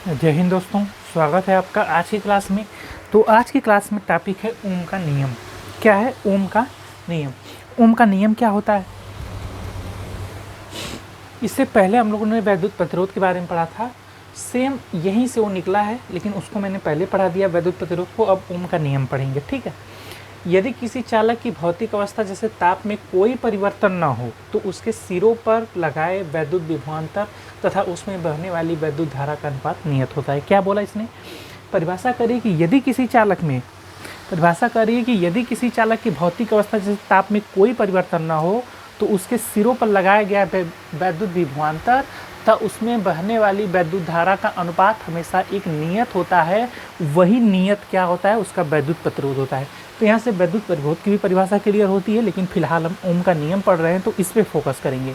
जय हिंद दोस्तों, स्वागत है आपका आज की क्लास में। तो आज की क्लास में टॉपिक है ओम का नियम। क्या है ओम का नियम? ओम का नियम क्या होता है? इससे पहले हम लोगों ने वैद्युत प्रतिरोध के बारे में पढ़ा था। सेम यहीं से वो निकला है, लेकिन उसको मैंने पहले पढ़ा दिया वैद्युत प्रतिरोध को। अब ओम का नियम पढ़ेंगे, ठीक है। यदि किसी चालक की भौतिक अवस्था जैसे ताप में कोई परिवर्तन न हो तो उसके सिरों पर लगाए वैद्युत विभवांतर तथा उसमें बहने वाली वैद्युत धारा का अनुपात नियत होता है। क्या बोला इसने? परिभाषा करिए कि यदि किसी चालक की भौतिक अवस्था जैसे ताप में कोई परिवर्तन न हो तो उसके सिरों पर लगाया गया वैद्युत विभवांतर तथा उसमें बहने वाली वैद्युत धारा का अनुपात हमेशा एक नियत होता है। वही नियत क्या होता है? उसका वैद्युत प्रतिरोध होता है। तो यहाँ से वैद्युत प्रतिरोध की भी परिभाषा क्लियर होती है, लेकिन फिलहाल हम ओम का नियम पढ़ रहे हैं तो इस पर फोकस करेंगे।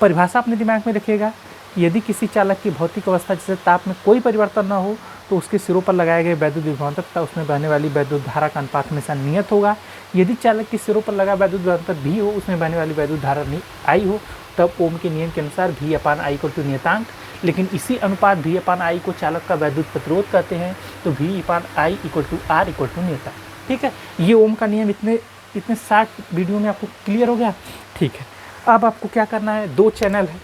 परिभाषा अपने दिमाग में रखिएगा। यदि किसी चालक की भौतिक अवस्था जैसे ताप में कोई परिवर्तन न हो तो उसके सिरों पर लगाए गए वैद्युत विभवांतर तथा उसमें बहने वाली वैद्युत धारा का अनुपात हमेशा नियत होगा। यदि चालक के सिरों पर लगा वैद्युत विभवांतर भी हो, उसमें बहने वाली वैद्युत धारा आई हो, तब ओम के नियम के अनुसार V/I = नियतांक। लेकिन इसी अनुपात V/I को चालक का वैद्युत प्रतिरोध कहते हैं, तो V/I = R = नियतांक। ठीक है, ये ओम का नियम इतने 60 वीडियो में आपको क्लियर हो गया। ठीक है, अब आपको क्या करना है? दो चैनल है,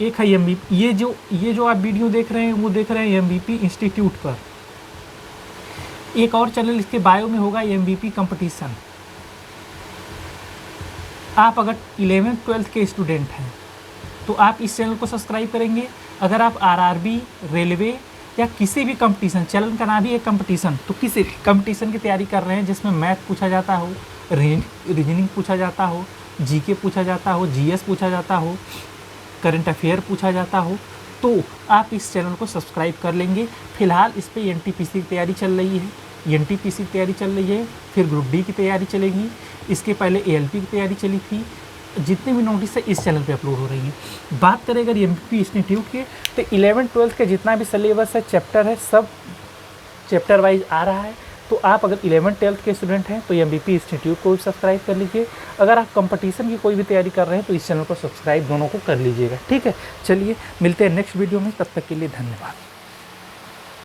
एक है MVP। ये जो आप वीडियो देख रहे हैं वो देख रहे हैं MVP इंस्टीट्यूट पर। एक और चैनल इसके बायो में होगा MVP कंपटीशन। आप अगर 11th-12th के स्टूडेंट हैं तो आप इस चैनल को सब्सक्राइब करेंगे। अगर आप RRB, रेलवे या किसी भी कंपटीशन, चैनल का नाम भी एक कंपटीशन, तो किसी कंपटीशन की तैयारी कर रहे हैं जिसमें मैथ पूछा जाता हो, रीजनिंग पूछा जाता हो, GK पूछा जाता हो, GS पूछा जाता हो, करंट अफेयर पूछा जाता हो, तो आप इस चैनल को सब्सक्राइब कर लेंगे। फिलहाल इस पर NTPC की तैयारी चल रही है, NTPC की तैयारी चल रही है, फिर ग्रुप D की तैयारी चलेगी। इसके पहले ALP की तैयारी चली थी। जितने भी नोटिस है इस चैनल पे अपलोड हो रही हैं। बात करें अगर MP इंस्टीट्यूट के, तो 11th-12th के जितना भी सिलेबस है, चैप्टर है, सब चैप्टर वाइज आ रहा है। तो आप अगर 11th-12th के स्टूडेंट हैं तो MP इंस्टीट्यूट को भी सब्सक्राइब कर लीजिए। अगर आप कंपटीशन की कोई भी तैयारी कर रहे हैं तो इस चैनल को सब्सक्राइब दोनों को कर लीजिएगा। ठीक है, चलिए मिलते हैं नेक्स्ट वीडियो में, तब तक के लिए धन्यवाद।